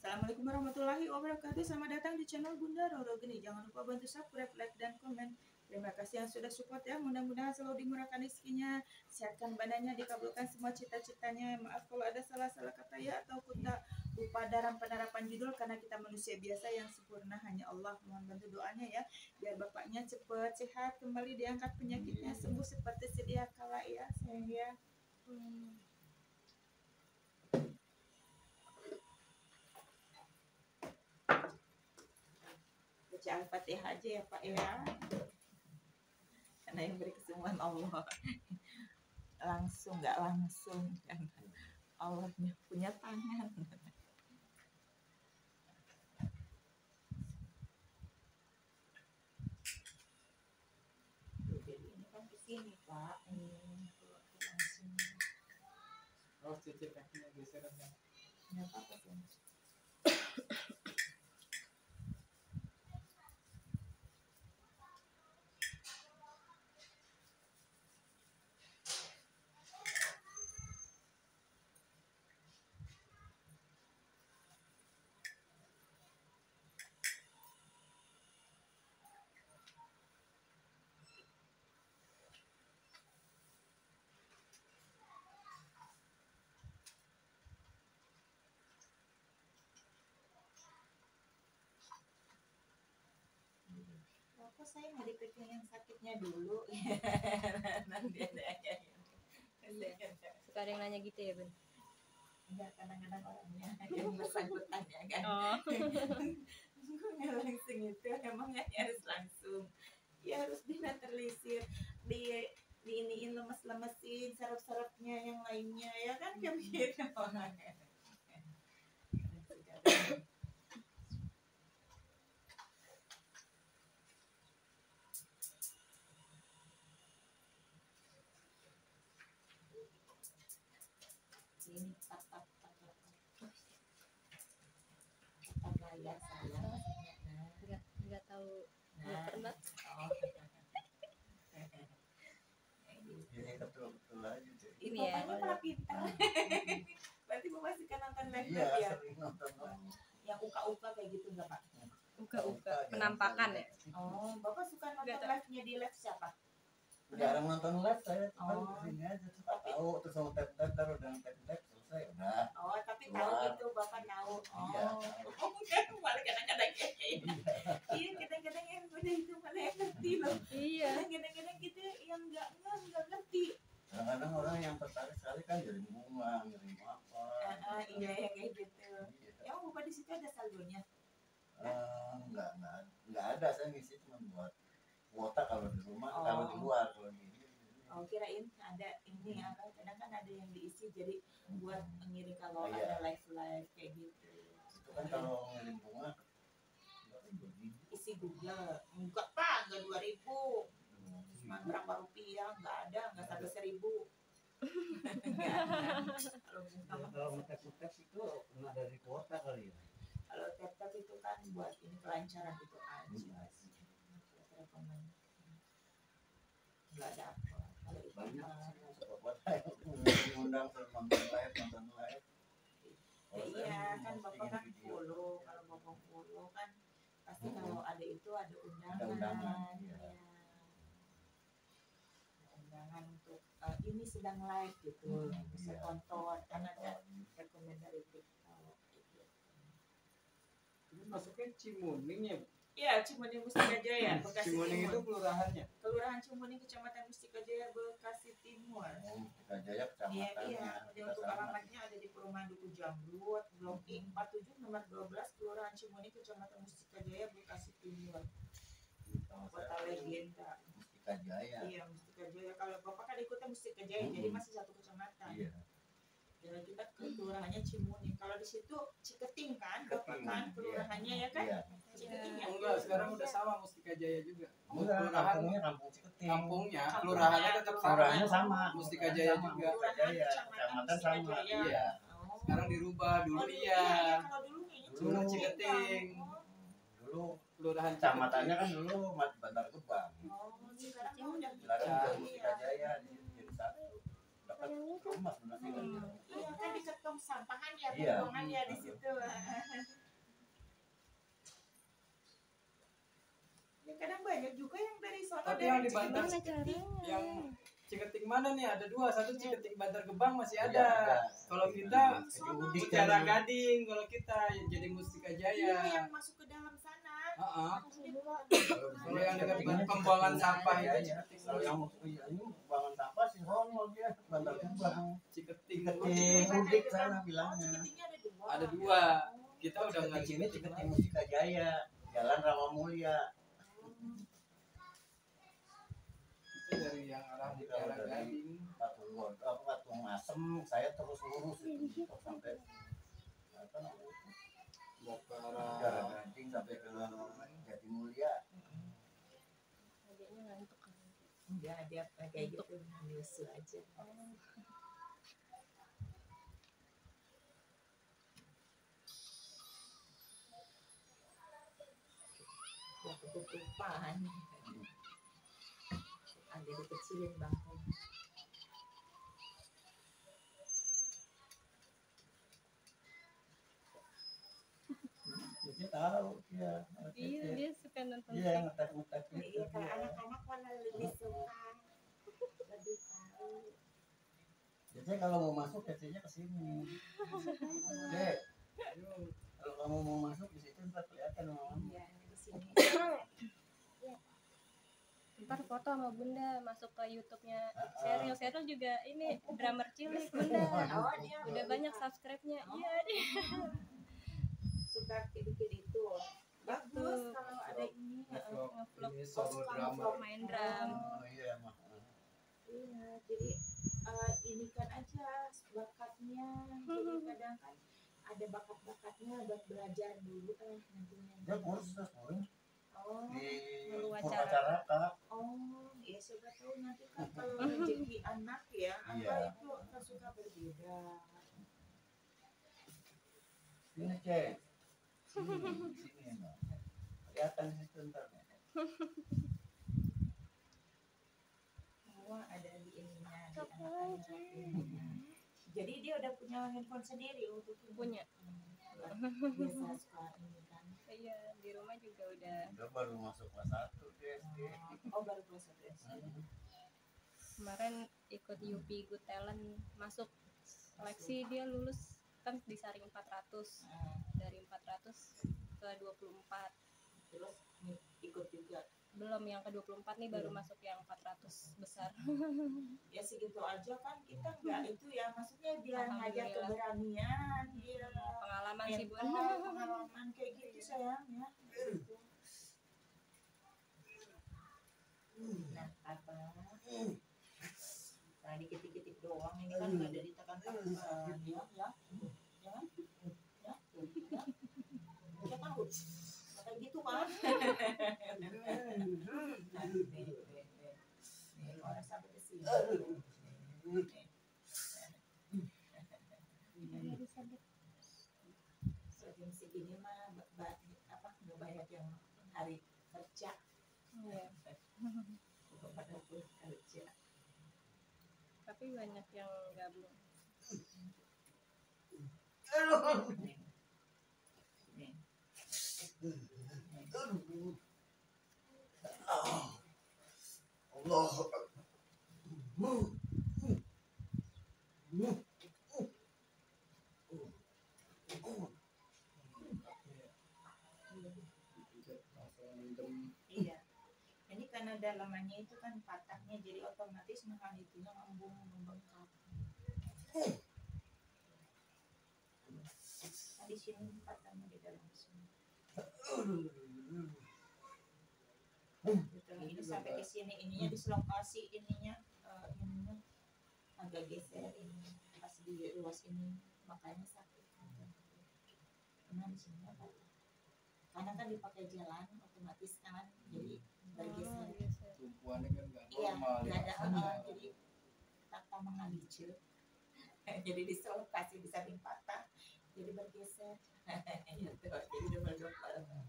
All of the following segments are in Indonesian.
Assalamualaikum warahmatullahi wabarakatuh. Selamat datang di channel Bunda Roro Geni. Jangan lupa bantu subscribe, like, dan komen. Terima kasih yang sudah support ya. Mudah-mudahan selalu dimurahkan rezekinya, sehatkan badannya, dikabulkan semua cita-citanya. Maaf kalau ada salah-salah kata ya atau tak lupa dalam penerapan judul karena kita manusia biasa yang sempurna hanya Allah. Mohon bantu doanya ya biar bapaknya cepat sehat kembali, diangkat penyakitnya, sembuh seperti sedia kala ya sayang ya. Baca Al-Fatihah aja ya Pak ya, karena yang beri kesembuhan Allah. Langsung nggak langsung kan, Allah punya tangan. Jadi ini kan kesini Pak, langsung. Oh, cuci kakinya geser kan? Nggak apa-apa sih. Kok saya nggak dipegang yang sakitnya dulu? Nanti ada Suka ada yang nanya gitu ya, Bun? enggak, kadang-kadang orangnya yang bersangkutan ya kan. Nggak langsung itu emangnya harus langsung ya, harus dinaturalisir, di iniin, lemes-lemesin serap-serapnya yang lainnya ya kan, kayak begitu. Ini tap layar saya maksudnya. Nggak tahu, Nah, nggak pernah. oh. Ini betul-betul aja deh. Ini ya. Bapaknya malah pintar. Berarti bapak suka nonton live Iya, ya? sering nonton. Yang uka-uka kayak gitu nggak Pak? Uka-uka penampakan ya. Oh, bapak suka nonton Nggak tahu. live-nya di live siapa? Jarang nonton live saya, cuma Oh. kesini aja terus tahu terus mau tap-tap taruh dan tap-tap selesai udah. Oh, tapi tahu Keluar. gitu, bapak tahu. Iya, Oh, tahu. oh, malah kadang-kadang kayak gitu. Iya, kadang-kadang yang udah itu malah yang ngerti loh. Iya. Kadang-kadang kita yang nggak ngerti. Kadang-kadang orang yang tertarik sekali kan jadi bunga, ngirim apa. Iya, yang kayak gitu. Iya. Emang bapak di situ ada saldonya? Enggak ada, saya ngisi cuma buat kuota kalau di rumah, Oh. kalau di luar, kalau di ini. Oh, kirain ada ini apa? Kadang kan ada yang diisi jadi buat ngirim kalau Iya. ada live kayak gitu. Itu kan kalau ngirim bunga Isi Google. Enggak Pak, enggak 2000. Cuma berapa rupiah? Enggak ada, enggak sampai 1000. Kalau bunga mah Kalau ngetes itu nggak dari kuota kali ya. kalau tap itu kan buat ini kelancaran gitu aja. Rekomen. Enggak ada apa. Kalau itu Banyak. mah- buat saya mengundang terus nonton live. Ya, iya kan bapak kan follow, kalau bapak follow kan pasti kalau ada itu ada undangan. Ada undangan, iya. Ya. Ada undangan untuk ini sedang live gitu, bisa Iya. tonton kan ada rekomend dari TikTok gitu. Ini masuknya Cimuning ya? Iya, Cimuning Mustika Jaya, Bekasi Cimuning itu Timur. kelurahannya? Kelurahan Cimuning, Kecamatan Mustika Jaya, Bekasi Timur. Kita Jaya Iya, kecamatannya. iya. Jadi Kita untuk sama. alamatnya ada di Perumahan Duku Jamrut, Blok I 47 nomor 12, Kelurahan Cimuning, Kecamatan Mustika Jaya, Bekasi Timur. Kota legenda. Mustika Jaya. Iya, Mustika Jaya. Kalau Bapak kan ikutnya Mustika Jaya, jadi masih satu kecamatan. Iya. Dan kita ke kelurahannya Cimuning. Kalau di situ Ciketing kan, Bapak Ciketing, kan kelurahannya ya kan? Iya. Ciketing ya. Oh enggak, sekarang udah sama Mustika Jaya juga. Enggak, Kelurahan, kampungnya kampung Ciketing. kampungnya, Kampungnya, kelurahannya tetap sama. Kelurahannya sama. Mustika Jaya Sama, juga. Mustika Jaya, kecamatan sama. Jaya. Iya. Oh. Sekarang dirubah, dulu Oh, iya. Kalau dulu kayaknya Dulu Ciketing. Oh, Dulu Kelurahan kecamatannya kan dulu Bantar Gebang. oh, sekarang mah udah Sekarang udah Iya. Mustika Jaya jadi satu. Udah dekat rumah sebenarnya. Iya kan dekat tong sampahan ya, Iya. pembuangan ya di situ. Ya kadang banyak juga yang dari sono Tapi dari yang di Ciketing. Bantar Gimana caranya? yang Ciketing mana nih? Ada dua, satu Ciketing Bantar Gebang masih Iya, ada. ada. Kalau kita Udik Mutiara kan. Gading, kalau kita jadi Mustika Iya Jaya. yang masuk ke dalam sana. Heeh. Kalau Kalau yang dekat Ciketing pembuangan sampah Iya, itu iya. Kalau yang ini buangan sampah sih Rono dia Bantar Gebang. Ciketing. Ciketing Udik sana bilangnya. Ciketingnya ada dua. Ada dua. Kita udah nggak Ciketing ini Ciketing Mustika Jaya, Jalan Ramamulya. Itu dari yang arah Mutiara Gading. Patung Asem, saya terus lurus itu sampai apa namanya? Mau ke Mutiara arah Gading sampai ke Jatimulya. Adiknya ngantuk kan. Enggak dia kayak gitu nyusu aja. Ya ketutupan. Ada dikecilin bangku. Dia tahu dia. Iya, dia suka nonton Iya yang ngetek Iya gitu. kalau anak-anak mana lebih suka lebih tahu. Biasanya kalau mau masuk biasanya ke sini. Dek, kalau kamu mau masuk di situ ntar kelihatan Mam. Iya di sini. Ntar foto sama Bunda masuk ke YouTube-nya Serial. Serial juga ini drummer cilik Bunda. Oh dia Udah banyak subscribe-nya. Iya, dia. suka bikin itu. Bagus kalau ada ini. ngevlog Ngevlog ini solo drama. main drum. Oh iya mah. Iya, jadi ini kan aja bakatnya. Jadi kadang kan ada bakat-bakatnya buat belajar dulu nantinya. Dia kursus pun Oh, di Purwacaraka. Purwacaraka. oh, ya siapa tahu nanti kan kalau rezeki anak ya, Iya. apa itu akan suka berbeda. Sini cek. Sini Mbak. Kelihatan di situ ntar. Semua ada di ininya, di anak-anak. Jadi dia udah punya handphone sendiri untuk ini. Punya. Biasa suka ini kan. Iya, di rumah juga udah. Dia baru masuk kelas 1 dia SD. Oh baru kelas 1 SD. Kemarin ikut UP Good Talent, masuk seleksi, dia lulus kan di saring 400. Dari 400 ke 24. Terus ikut juga. Belum yang ke 24 nih, baru masuk yang 400 besar. Ya segitu aja kan kita nggak itu ya, maksudnya dia ngajak Alhamdulillah. keberanian, dia Pengalaman sih Bun. pengalaman kayak gitu sayang ya. Nah apa? Nah dikit-dikit doang ini kan nggak ada ditekan-tekan ya, ya, ya, ya, ya kan kayak gitu kan? Nih, orang sampai ke sini. Jam segini mah apa nggak banyak yang hari kerja, Iya. bukan pada pulang kerja. Tapi banyak yang gabung. Nih. Allah. Iya. Ini karena dalamannya itu kan patahnya, jadi otomatis makan itu ngembung membengkak. Nah, di sini patahnya di dalam sini. Betul, ini sampai ke sini, ininya dislokasi, ininya agak geser ini pas di ruas ini, makanya sakit. Karena di sini apa? Karena kan dipakai jalan otomatis kan, jadi bergeser. Tumpuannya kan nggak Iya, normal. nggak ada ya. jadi tata mengalicil. Jadi dislokasi di samping patah, jadi bergeser. Gitu, jadi double.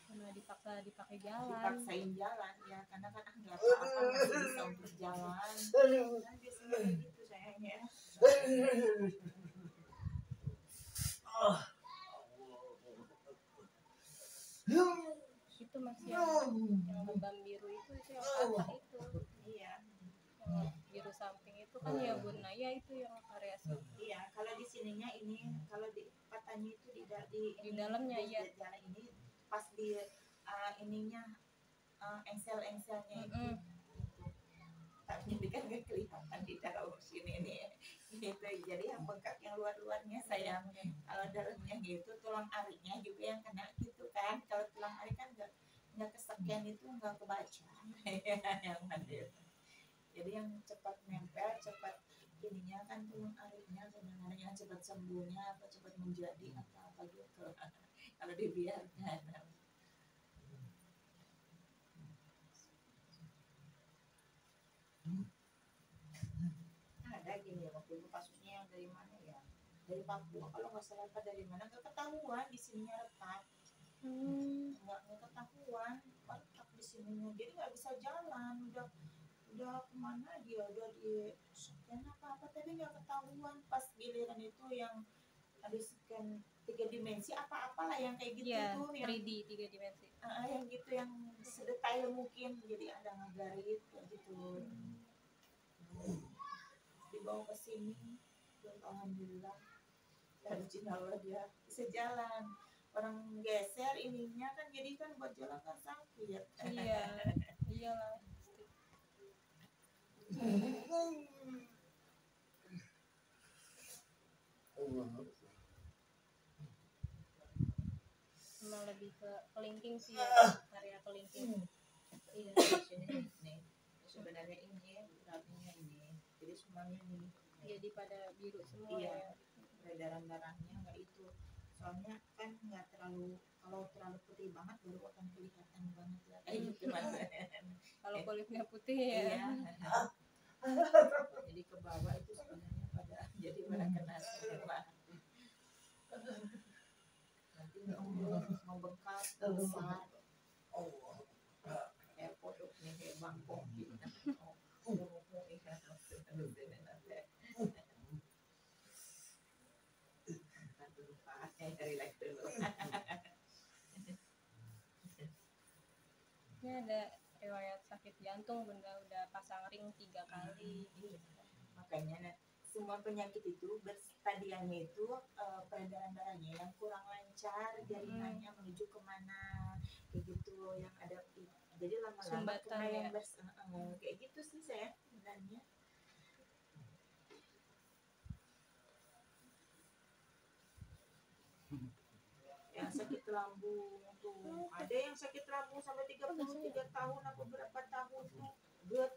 Karena karena dipakai jalan. Dipaksain jalan ya, karena kan nggak apa-apa masih bisa untuk jalan. Nah, biasanya kayak gitu sayangnya. Itu masih yang lebam biru itu yang patah itu. Iya. Yang biru samping itu kan ya Bun Naya itu yang variasi. Iya, kalau di sininya ini, kalau di patahnya itu Di dalamnya, di iya. jalan ini pas di ininya engsel-engselnya itu. Tapi ini kan nggak kelihatan di dalam sini nih. Gitu. Jadi yang bengkak yang luar-luarnya sayang. Kalau dalamnya gitu, tulang arinya juga yang kena gitu kan. Kalau tulang ari kan nggak kesekian itu nggak kebaca. Yang mana itu. Jadi yang cepat nempel, cepat ininya kan tulang arinya, sebenarnya yang cepat sembuhnya atau cepat menjadi apa gitu. Kalau dibiarkan. Ada gini waktu itu kasusnya yang dari mana ya? Dari Papua kalau nggak salah apa dari mana nggak ketahuan di sininya retak. Nggak ketahuan retak di sininya, jadi nggak bisa jalan. Udah kemana dia, udah di scan apa tapi nggak ketahuan. Pas giliran itu yang ada scan 3 dimensi apa-apalah yang kayak gitu Iya, tuh yang 3D 3 dimensi. yang gitu yang sedetail mungkin, jadi ada ngagarit kayak gitu. Dibawa ke sini, dan alhamdulillah dari Cinawa dia bisa jalan. Orang geser ininya kan jadi kan buat jalan kan sakit. Iya, iyalah. Emang lebih ke kelingking sih ya, area kelingking. Iya, di sini nih. Sebenarnya ini beratnya ini. Jadi semuanya ini. Jadi pada biru semua Iya. ya. Peredaran darahnya nggak itu. Soalnya kan nggak terlalu, kalau terlalu putih banget baru akan kelihatan banget ya. Kayak gitu Mas. Kalau kulitnya putih ya. Iya. Jadi ke bawah itu sebenarnya pada jadi pada kena semua. Nanti mau bengkak besar. Kayak kodok nih kayak bangkok gitu. Relax dulu. Ini ada riwayat sakit jantung, Bunda udah pasang ring 3 kali. Makanya semua penyakit itu berstadiannya itu peredaran darahnya yang kurang lancar, jaringannya menuju kemana kayak gitu, yang ada jadi lama-lama Sumbatan kena yang ya. kayak gitu sih saya sebenarnya. Yang sakit lambung tuh ada yang sakit lambung sampai 33 tahun atau berapa tahun tuh good.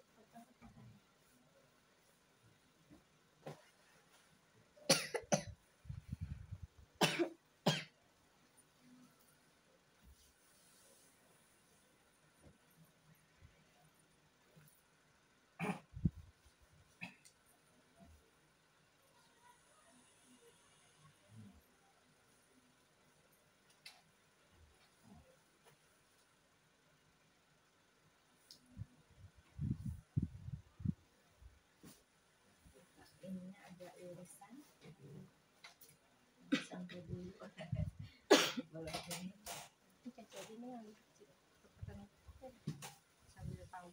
Ininya ada irisan sampai dulu boleh ini Jadi ini yang kecil sambil tahu.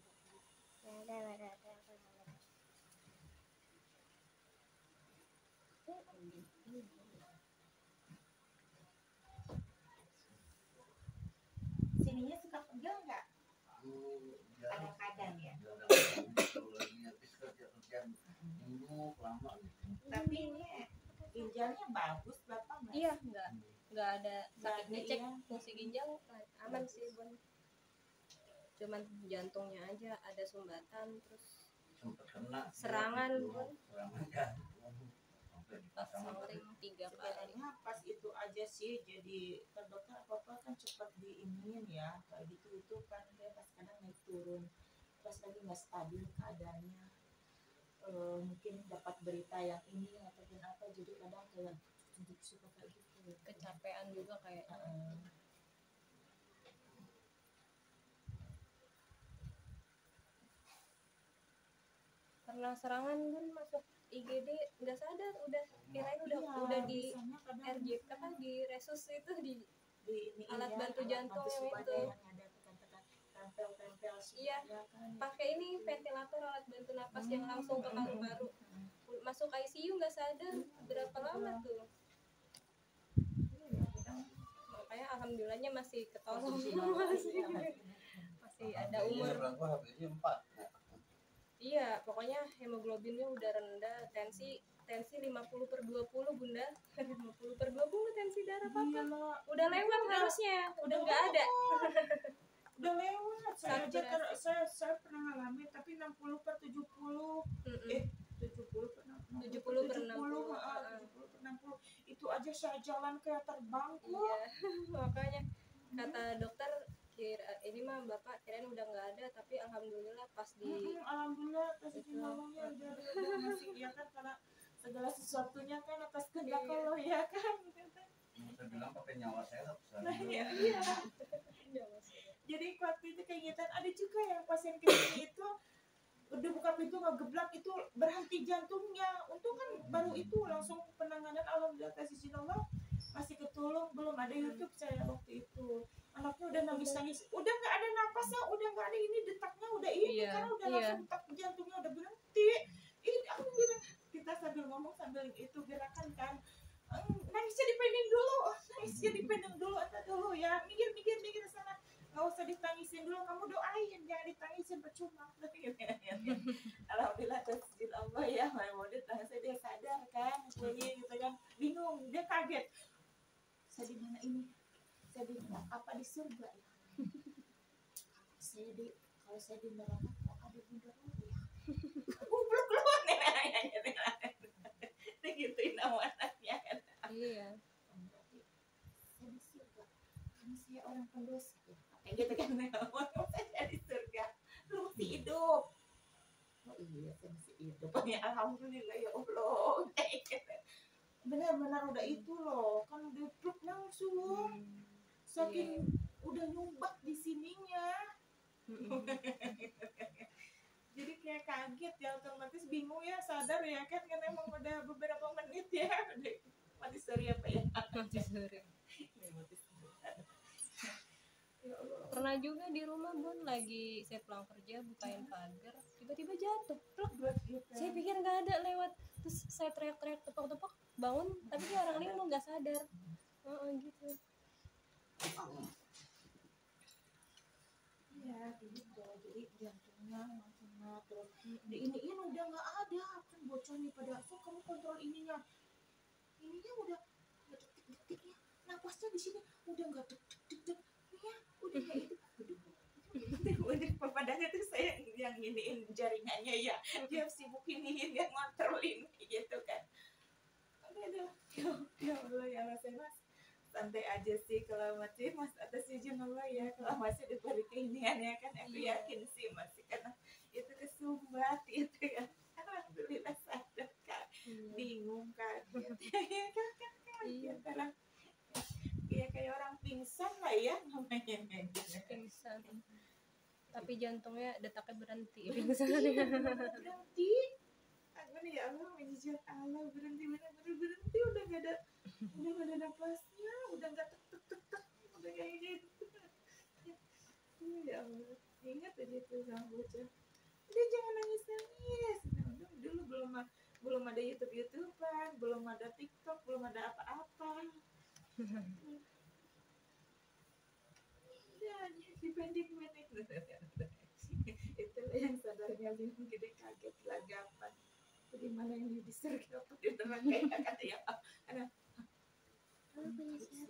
sininya suka pegel nggak? Kadang-kadang ya. Tapi ini ginjalnya bagus Bapak nggak? Iya, nggak ada sakit. Nggak ada, Dicek iya. fungsi ginjal aman sih, Bun. Cuman jantungnya aja ada sumbatan, terus Sempat kena serangan, Bun. serangan jantung sampai dipasang Pasang ring 3 kali. Sebenarnya pas itu aja sih, jadi kan dokter apa-apa kan cepat diinin ya kayak gitu itu kan dia pas kadang naik turun, pas lagi nggak stabil keadaannya. Mungkin dapat berita yang ini ataupun apa, jadi kadang kayak suka kayak gitu. Kecapean juga kayak. pernah serangan Bun, masuk IGD nggak sadar, udah kirain Iya, udah di biasanya kadang RJP apa di resus itu di di ini alat ya, bantu jantung bantu yang supaya itu. yang ada tekan-tekan tempel-tempel Iya, supaya kan. pakai ini ventilator alat bantu napas yang langsung ke paru-paru. Masuk ICU nggak sadar, berapa lama tuh? Iya, kadang Makanya alhamdulillahnya masih ketolong, masih normal, masih iya, masih ada HB-nya umur. berapa? HB-nya 4. Iya, pokoknya hemoglobinnya udah rendah, tensi 50/20 Bunda. 50/20 tensi darah Papa. gila. Udah lewat harusnya, udah nggak ada. Udah lewat. Saya aja Saturasi. saya pernah ngalamin tapi 60/70. Mm-mm. 70 pernah 70/60. 70/60 itu aja saya jalan kayak terbangku. Iya, makanya kata dokter ini mah bapak kirain udah nggak ada, tapi alhamdulillah pas di Alhamdulillah atas itu. nolongnya udah masih ya kan, karena segala sesuatunya kan atas kehendak Iya. Allah ya kan. Saya bilang pakai nyawa saya. Nah, iya. Jadi waktu itu kegiatan ada juga yang pasien kesini itu udah buka pintu ngegeblak itu berhenti jantungnya. Untung kan baru itu langsung penanganan, alhamdulillah atas izin Allah masih ketolong. Belum ada YouTube saya waktu itu. Anaknya udah nangis, udah nggak ada napasnya, udah nggak ada ini, detaknya udah ini, Iya, karena udah iya. langsung detak jantungnya udah berhenti. Ini aku bilang, kita sambil ngomong sambil itu gerakan kan, nangisnya dipending dulu, entah dulu ya, mikir sana, nggak usah ditangisin dulu, kamu doain, jangan ditangisin percuma. Alhamdulillah tasbih Allah ya, Maimunah langsung dia sadar kan, bunyi gitu kan, bingung, dia kaget, saya di mana ini? Saya di apa, di surga ya? Kalau saya di neraka kok ada Bunda Roro ya? Goblok lu digituin sama anaknya kan. iya. Berarti saya di surga karena saya orang pendosa ya, kayak gitu kan. Saya di surga, lu masih hidup. Oh iya, saya masih hidup ya, alhamdulillah ya Allah. Benar-benar udah itu loh, kan udah peluk langsung. Saking udah nyumbak di sininya. Jadi kayak kaget ya, otomatis bingung ya, sadar ya kan, emang udah beberapa menit ya, udah mati suri apa ya, Mati suri. mati suri. Ya Allah. Pernah juga di rumah Bun, lagi saya pulang kerja bukain pagar, tiba-tiba jatuh, plek. Buat kita. Saya pikir nggak ada, lewat, terus saya teriak-teriak tepok-tepok, bangun, tapi dia orang ini mau nggak sadar. Gitu. Ya gitu, jadi jantungnya langsung terus diiniin udah nggak ada kan, bocornya pada, so kamu kontrol ininya udah nggak detik-detiknya, napasnya di sini udah nggak deg-deg ya, udah kayak itu udah padahal itu saya yang iniin jaringannya ya, dia sibuk iniin, yang ngontrolin gitu kan. Aduh, ya Allah ya Mas, santai aja sih kalau masih Mas, atas izin Allah ya, kalau masih diberi keinian ya kan, aku yakin sih masih, karena itu kesumbat itu ya, alhamdulillah sadar kan, bingung kan, ya kan, ya kayak orang pingsan lah ya namanya, Pingsan. Tapi jantungnya detaknya berhenti. berhenti. Aku nih ya Allah, mujizat Allah, berhenti udah nggak ada napasnya, udah nggak tek, udah kayak gitu. Ya Allah, ingat aja tuh sama bocah, udah jangan nangis. Nah, dulu belum ada YouTube-an, belum ada TikTok, belum ada apa-apa. Ya, dipendek-pendek. Itulah yang sadarnya bingung, gede kaget lagapan. Di mana ini, di surga apa di neraka ya, kata ya. Karena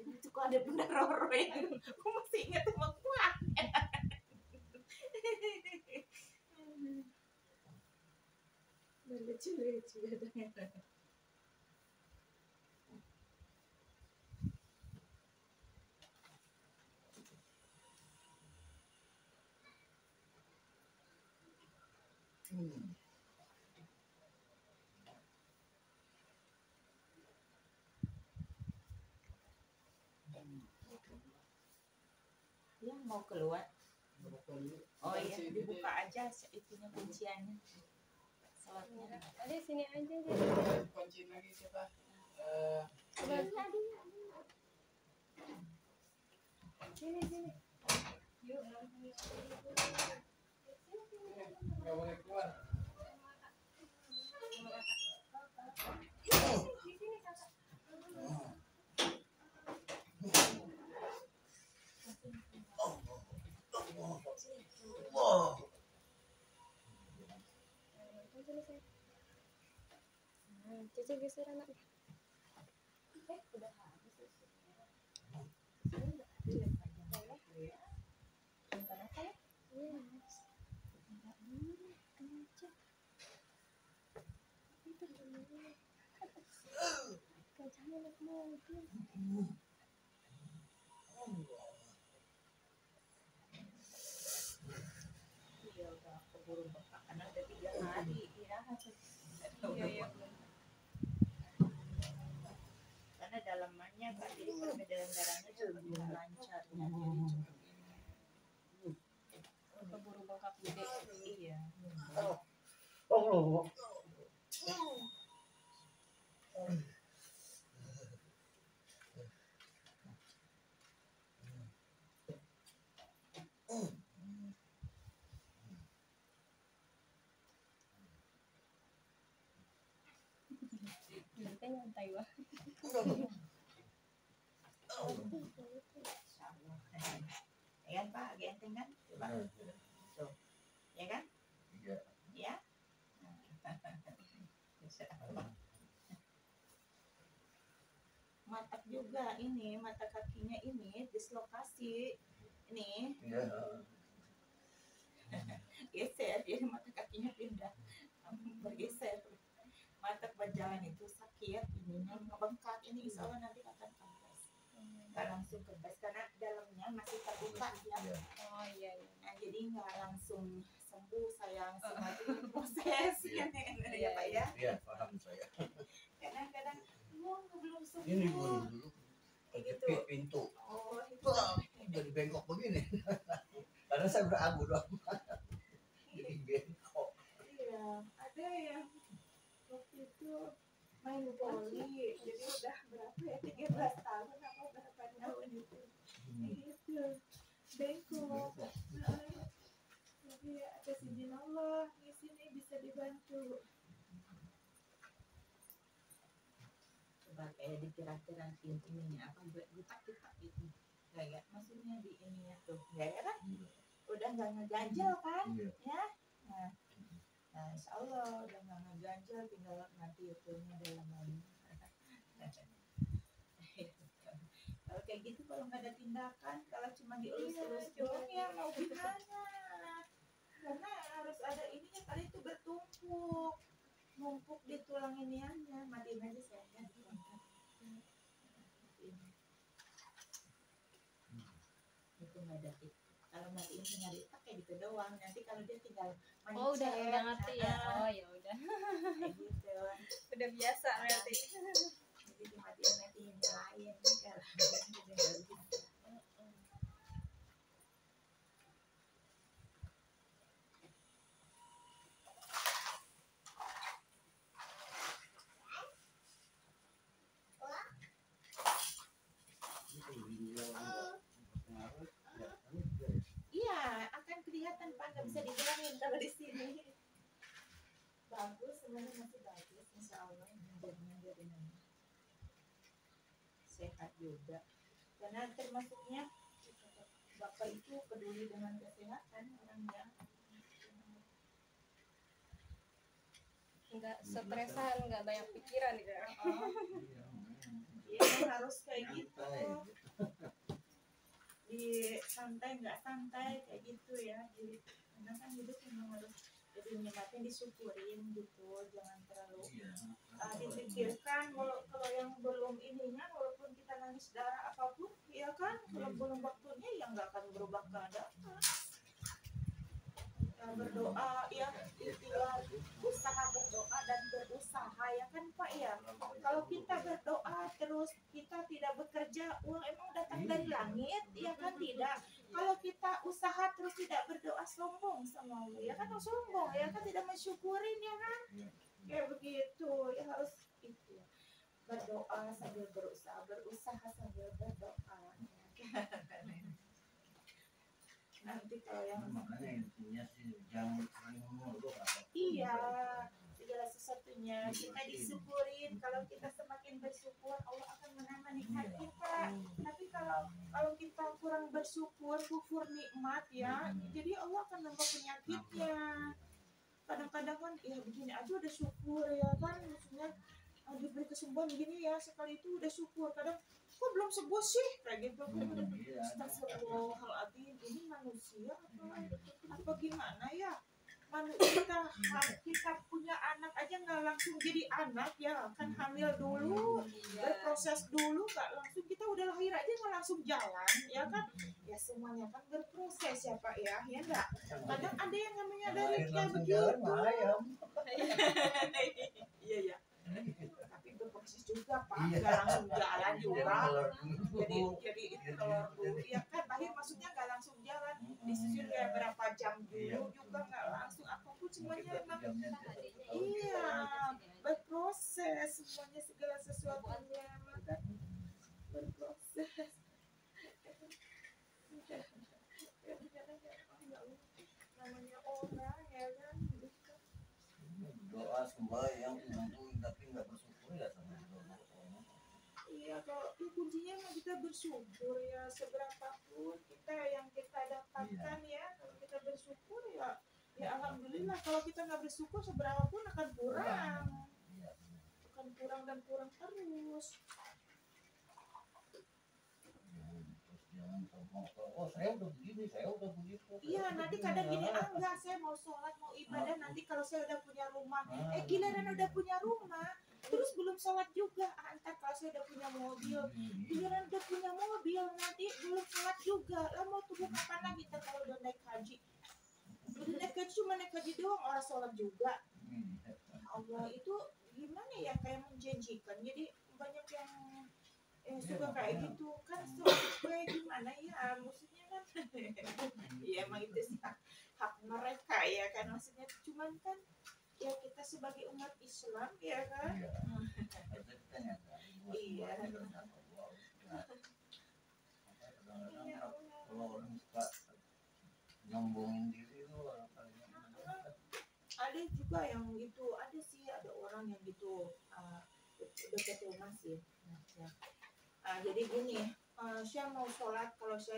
itu kok ada Bunda Roro ya, aku masih ingat sama kuat. Lucu ya. Ya mau keluar. Oh iya, dibuka aja itunya, kunciannya. Sholatnya. Ada sini aja deh. Kunci lagi siapa? Sini. Yuk. Nggak boleh keluar. Di sini kakak. Wow. Cici geser anaknya. Udah habis susunya. Bentar apa ya? Iya. Enggak dulu, aja. Itu dulu. Kacanya naik mobil. Iya udah keburu bengkak karena udah 3 hari ya. Iya. Karena dalamannya kan jadi peredaran darahnya juga nggak lancar ya, jadi cepet ini. Keburu bengkak gede. Iya. Oh. Kita nyantai wah. Insyaallah. Ya kan Pak, genteng kan? Coba. Tuh. Ya kan? Iya. Ya. Insyaallah. Mata juga ini, mata kakinya ini dislokasi. Ini Iya. geser, jadi mata kakinya pindah bergeser. Mata berjalan itu sakit, ininya ngebengkak, ini insya Allah nanti akan kempes. Nggak langsung kempes karena dalamnya masih terbuka ya. Iya. Oh iya. Nah, jadi nggak langsung sembuh sayang, semua itu proses ya, ya Pak ya. Iya, paham saya. Kadang-kadang belum sembuh. Ini dulu Kayak kejepit gitu. pintu. Oh, itu. Wah, jadi bengkok begini. Karena saya udah abu dong. Jadi bengkok. Iya, ada yang waktu itu main voli, jadi udah berapa ya, 13 tahun apa berapa tahun itu, gitu, bengkok. Jadi atas izin Allah di sini bisa dibantu. Coba kayak dikira-kira ininya apa, gutak-gutak gitu, kayak maksudnya di ininya tuh, ya kan? Udah nggak ngeganjel kan, Iya. ya? Nah, insya Allah udah nggak ngeganjel, tinggal nanti itunya dalaman. Kalau kayak gitu, kalau nggak ada tindakan, kalau cuma dielus-elus doang ya mau gimana? Karena harus ada ininya, kali itu bertumpuk, numpuk di tulang iniannya. Matiin aja sayangnya. Itu nggak ada tip. Kalau matiin tinggal dipakai gitu doang. Nanti kalau dia tinggal mencet. Oh udah ngerti ya. Oh ya udah. Kayak gitu. Udah biasa berarti. Jadi dimatiin nanti yang lain. Kalau dia nggak bisa. Iya, akan kelihatan Pak, nggak bisa dibilangin kalau di sini. Bagus, sebenarnya masih bagus, insya Allah menjadi sehat juga. Karena termasuknya Bapak itu peduli dengan kesehatan orangnya. Nggak stresan, nggak banyak pikiran gitu. Iya, harus kayak gitu. Di santai nggak santai kayak gitu ya. Jadi, karena kan hidup memang harus jadi nikmatin, disyukurin gitu, jangan terlalu dipikirkan. Kalau yang belum ininya, walaupun kita nangis darah apapun, ya kan, kalau belum waktunya ya nggak akan berubah keadaan. Ya, berdoa ya, ikhtiar, usaha berdoa dan berusaha ya kan Pak ya. Kalau kita berdoa terus kita tidak bekerja, uang emang datang dari langit ya kan, tidak. Kalau kita usaha terus tidak berdoa berdoa sombong sama Allah ya kan, sombong ya kan, tidak mensyukurin ya kan, kayak begitu ya, harus itu berdoa sambil berusaha sambil berdoa. Nanti kalau yang makanya intinya sih jangan sering mengeluh apapun. iya, segala sesuatunya kita disyukurin. Kalau kita semakin bersyukur, Allah akan menambah nikmat kita. Tapi kalau kita kurang bersyukur, kufur nikmat ya, jadi Allah akan nambah penyakitnya. Kadang-kadang kan ya begini aja udah syukur ya kan, maksudnya diberi kesembuhan begini ya, sekali itu udah syukur. Kadang kok belum sembuh sih kayak gitu. Astagfirullahaladzim, ini manusia apa gimana ya? Kita punya anak aja nggak langsung jadi anak ya kan, hamil dulu, berproses dulu, nggak langsung kita udah lahir aja nggak langsung jalan ya kan, ya semuanya kan berproses ya Pak ya enggak. Kadang ada yang namanya dari kayak begitu. Iya ya, tapi berproses juga Pak, nggak langsung jalan juga. Jadi itu telur dulu ya kan, lahir maksudnya nggak langsung jalan, disusui kayak berapa jam dulu juga nggak langsung, apapun semuanya emang iya berproses, semuanya segala sesuatunya maka berproses. Namanya orang ya kan, doa sembahyang tapi nggak bersyukur ya sama doa. iya kalau ya, kuncinya emang kita bersyukur ya, seberapa pun kita yang kita dapatkan ya, kalau kita bersyukur ya alhamdulillah. Kalau kita nggak bersyukur seberapa pun akan kurang dan kurang terus. Jangan sombong, oh saya udah begini, saya udah begitu. Iya, nanti kadang gini, enggak, saya mau sholat, mau ibadah, nanti kalau saya udah punya rumah, giliran udah punya rumah, terus belum sholat juga. Entar kalau saya udah punya mobil, giliran udah punya mobil, nanti belum sholat juga. Lah mau tunggu kapan lagi kita kalau udah naik haji? Udah naik haji cuma naik haji doang, orang sholat juga. Allah itu gimana ya, kayak menjanjikan. Jadi banyak yang suka kayak gitu kan, kayak gimana ya, maksudnya kan ya emang itu sih hak mereka ya kan, maksudnya cuman kan ya kita sebagai umat Islam ya kan, iya kalau orang suka nyombongin diri lu ada juga yang gitu, ada sih, ada orang yang gitu dekat rumah sih. Jadi gini, saya mau sholat kalau saya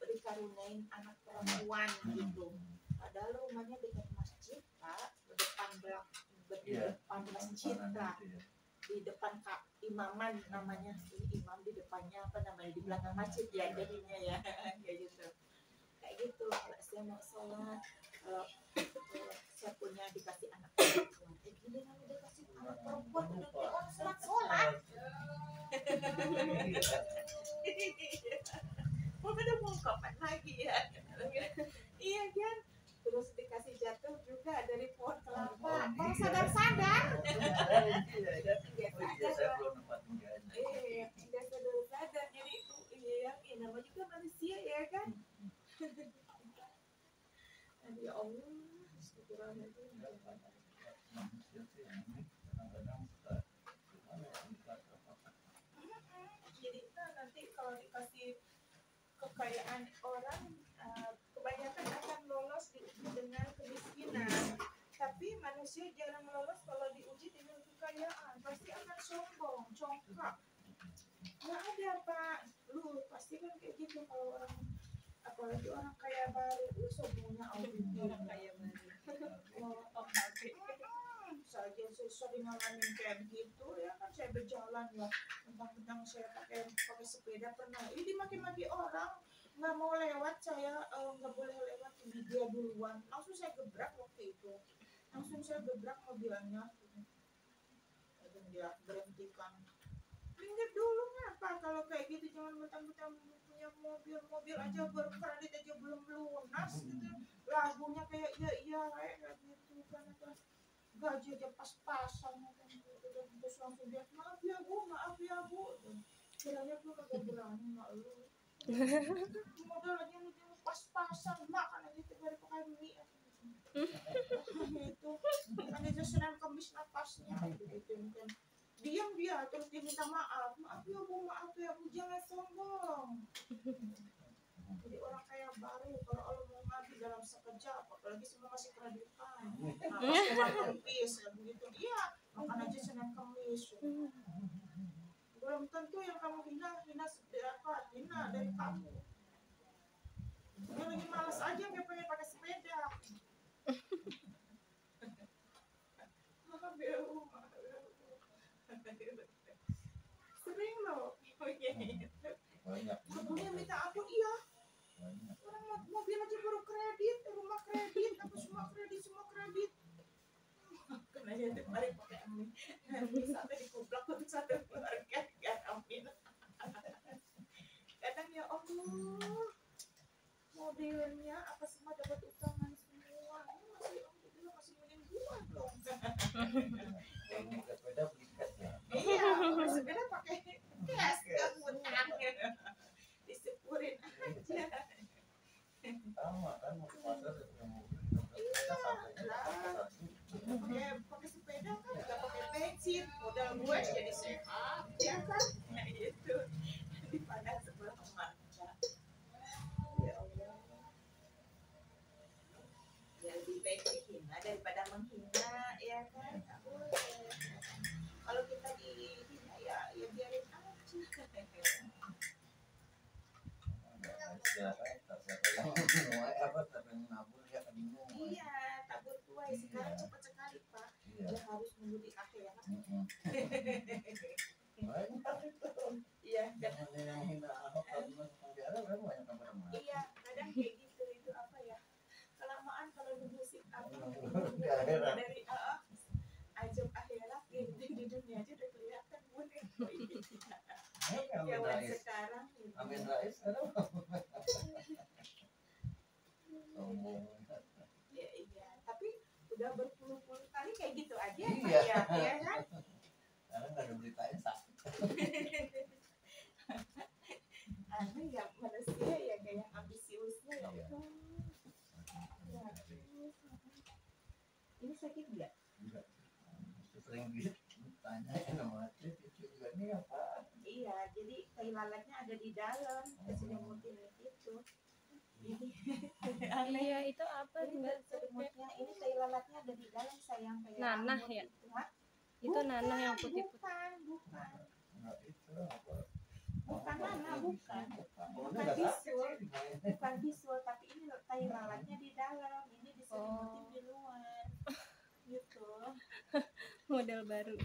dikaruniain anak perempuan gitu, padahal rumahnya dekat masjid Pak, di depan masjid Pak, di depan Kak Imaman namanya, ini imam di depannya apa namanya, di belakang masjid ya jadinya ya kayak gitu. Kalau saya mau sholat, kalau saya punya dikasih anak perempuan, gini kan udah kasih anak perempuan udah kayak orang sholat mau kapan lagi ya, iya kan, terus dikasih jatuh juga dari pohon kelapa, mau sadar-sadar sadar, jadi iya nama juga manusia ya kan. Ya Allah, jadi nanti kalau dikasih kekayaan orang, kebanyakan akan lolos diuji dengan kemiskinan, tapi manusia jarang lolos kalau diuji dengan kekayaan, pasti akan sombong, congkak. Nggak ada Pak, lu pasti kan kayak gitu kalau orang, apalagi orang kaya baru, sombongnya orang kaya baru. Saja saya sering ngalamin kayak gitu ya kan, saya berjalan ya, tentang saya pakai sepeda pernah, ini dimaki-maki orang, nggak mau lewat, saya nggak boleh lewat, dia duluan, langsung saya gebrak waktu itu, langsung saya gebrak mobilnya, dan dia berhentikan, minggir dulu ngapa kalau kayak gitu, jangan mentang-mentang punya mobil aja berkredit aja belum lunas gitu, lagunya kayak iya kayak gitu kan, gaji aja pas-pasan kan gitu, dan terus langsung dia maaf ya bu, kiranya gue kagak berani nggak lu modal aja lu pas-pasan makan aja tiap hari pakai mie itu kan itu Senin Kamis napasnya gitu kan diam dia terus dia minta maaf ya bu jangan sombong. Jadi orang kaya baru kalau Allah mau ngambil dalam sekejap apalagi semua masih kreditan habis begitu iya makan aja Senin Kamis belum tentu yang kamu hina dari kamu dia lagi malas aja dia pengen pakai sepeda sering loh Banyak. Kemudian minta ampun iya orang mobil aja baru kredit rumah kredit apa semua kredit kena aja tiap hari pakai amin sampai dikublak untuk satu keluarga gak amin kadang ya Allah mobilnya apa semua dapat utangan semua masih mending gua dong Kalau mau ke sepeda beli cash ya. iya sepeda pakai cash gak utang disyukurin aja Sama kan mau ke pasar ya punya mobil. Kita sampainya pakai sepeda kan nggak pakai bensin modal gue jadi sehat ya kan nah itu dipandang sebelah mata ya Allah ya lebih baik dihina daripada menghina ya kan nggak boleh kalau kita dihina ya biarin aja iya tabur tuai sekarang cepat sekali Pak dia harus nunggu di akhirat iya iya kadang kayak gitu itu apa ya kelamaan kalau nunggu musik apa dari ajab akhirat di dunia aja udah kelihatan bun zaman sekarang gitu. Amin Rais Ya, iya tapi udah berpuluh-puluh kali kayak gitu aja Iya. ya kan Karena nggak ada beritanya sakit. aneh ya manusia ya kayak ambisiusnya ya Iya. Ya, ini sakit nggak? Enggak. Sering ditanya sama Aceh itu juga ini apa? Iya jadi tai lalatnya ada di dalam keselimutnya itu ini aneh Iya, itu apa ini enggak? selimutnya ini tai lalatnya ada di dalam sayang kayak Nanah rambut ya? itu. Hah? Itu nanah yang putih-putih. bukan Enggak itu apa? Bukan nanah, bukan. Bukan bisul. bukan bisul tapi ini tai lalatnya di dalam ini diselimutin di luar gitu Model baru.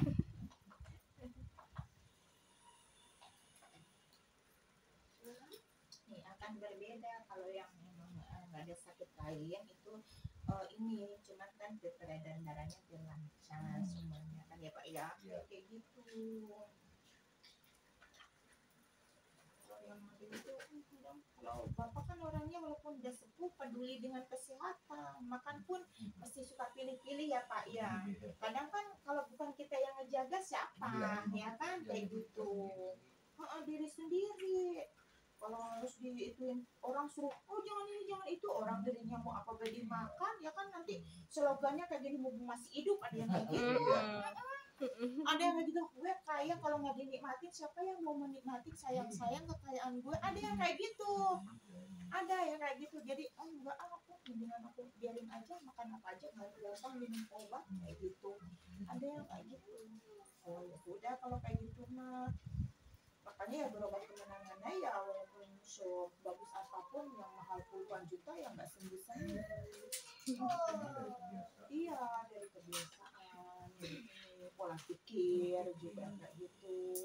nih akan berbeda kalau yang memang nggak ada sakit lain itu ini cuman kan peredaran darahnya biar lancar semuanya kan ya Pak ya Iya. kayak gitu kalau yang model itu kalau Bapak kan orangnya walaupun udah sepuh peduli dengan kesehatan makan pun mesti suka pilih-pilih ya Pak ya kadang kan kalau bukan kita yang ngejaga siapa ya kan kayak gitu diri sendiri kalau harus diituin orang suruh jangan ini jangan itu orang dirinya mau apa beli makan ya kan nanti slogannya kayak gini mau masih hidup ada yang kayak gitu ada yang kayak gitu gue kaya kalau nggak dinikmatin siapa yang mau menikmati sayang kekayaan gue ada yang kayak gitu ada yang kayak gitu jadi enggak aku mendingan aku biarin aja makan apa aja nggak gampang minum obat kayak gitu ada yang kayak gitu oh ya udah kalau kayak gitu mah makanya ya berobat kemenangannya ya walaupun bagus apapun yang mahal puluhan juta ya nggak sembuh-sembuh iya dari kebiasaan ini pola pikir juga kayak gitu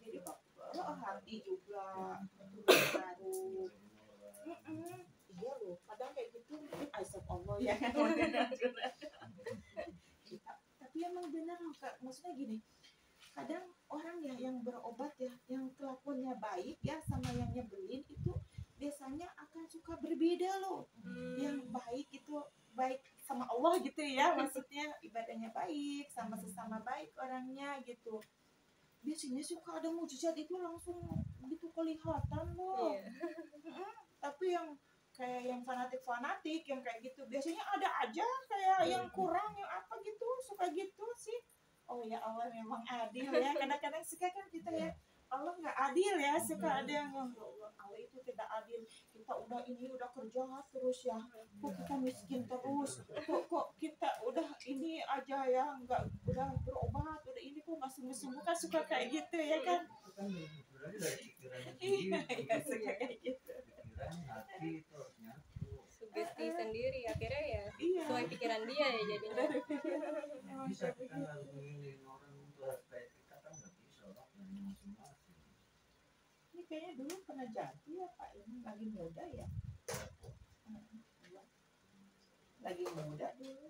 jadi hati juga baru iya loh kadang kayak gitu asap Allah ya tapi emang benar maksudnya gini kadang orang ya yang berobat ya yang kelakuannya baik ya sama yang nyebelin itu biasanya akan suka berbeda loh yang baik itu baik sama Allah gitu ya maksudnya ibadahnya baik sama sesama baik orangnya gitu biasanya suka ada mujizat itu langsung begitu kelihatan loh. Iya. Tapi yang kayak yang fanatik yang kayak gitu biasanya ada aja kayak yang kurang yang apa gitu suka gitu sih. Oh ya Allah memang adil ya. Kadang-kadang suka kan kita ya Allah nggak adil ya, suka ada yang Allah itu tidak adil. Kita udah kerja terus ya, kok kita miskin terus, kok kita udah ini aja ya nggak udah berobat udah ini kok nggak sembuh kan suka kayak gitu ya kan. Itu kan berarti dari pikirannya Iya sendiri. iya suka kayak gitu. Pikiran, hati itu harus nyatu. Sugesti sendiri akhirnya ya Iya. sesuai pikiran dia ya jadinya. Emang Bisa siapa kita gitu. harus memilih orang untuk kayak kita kan nggak bisa orang dari masing-masing. Ini kayaknya dulu pernah jadi ya Pak ini lagi muda ya. Lagi muda dulu.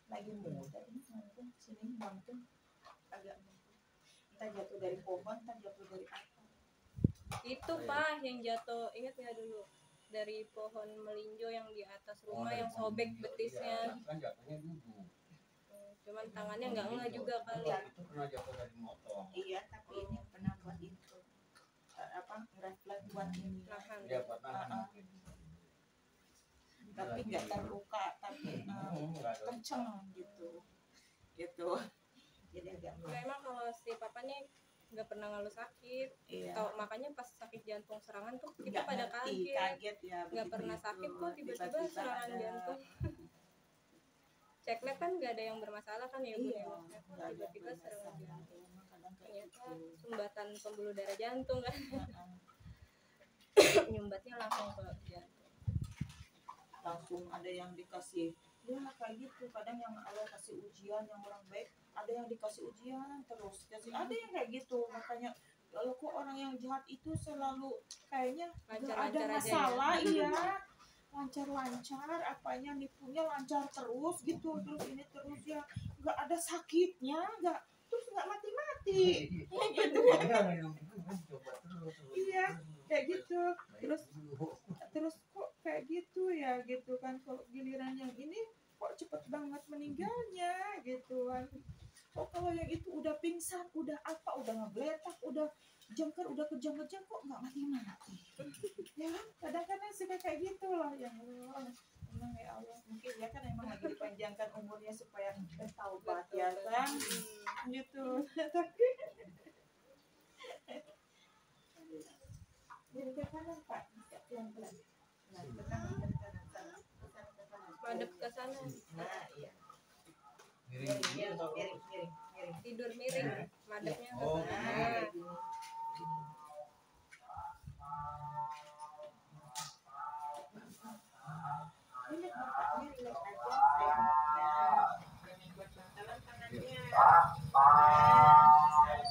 Lagi muda ini mungkin sini mungkin agak entah jatuh dari pohon, entah jatuh dari apa. Itu Pak yang jatuh, ingat nggak dulu dari pohon melinjo yang di atas rumah yang sobek betisnya. Kan jatuhnya duduk. Cuman tangannya nggak ngeh juga kali. Itu pernah jatuh dari motor. Iya, tapi ini pernah buat itu. Apa ngereflek buat ini. Nahan. Dia pernah Tapi nggak terluka, tapi kenceng gitu. Gitu. Jadi agak Ya, emang kalau si papanya nggak pernah ngeluh sakit. iya. Tahu makanya pas sakit jantung serangan tuh kita Nggak pada ngerti, kaget. kaget ya. Nggak begitu pernah itu. sakit kok tiba-tiba Tiba-tiba serangan ada. jantung. Cek lab kan nggak ada yang bermasalah kan ya Bu Iya, ya waktu itu. nggak ada Tiba-tiba serangan bermasalah. jantung. Emang kadang kayak Ternyata gitu. sumbatan pembuluh darah jantung kan. Nyumbatnya langsung ke jantung. Langsung ada yang dikasih ya kayak gitu kadang yang Allah kasih ujian yang orang baik ada yang dikasih ujian terus ada yang kayak gitu makanya kalau kok orang yang jahat itu selalu kayaknya nggak ada Lancar-lancar aja masalah iya lancar-lancar apanya nipunya lancar terus gitu terus ini terus ya nggak ada sakitnya nggak terus nggak mati-mati gitu iya kayak gitu terus kok kayak gitu ya gitu kan kalau giliran yang ini kok cepet banget meninggalnya gitu kan kok kalau yang itu udah pingsan udah apa udah ngebletak udah jengker udah kejang-kejang kok nggak mati-mati ya kadang-kadang suka kayak gitu loh yang emang ya Allah mungkin ya kan emang lagi dipanjangkan umurnya supaya bertaubat ya kan gitu tapi dari ke kanan Pak bisa pelan-pelan nah ke kanan sana Madep ke sana. nah iya Miring atau miring Tidur miring. Madepnya ke Oh, sana. kayak gini ini Bapaknya relax aja sayang nah jangan buat bantalan tangannya nah relax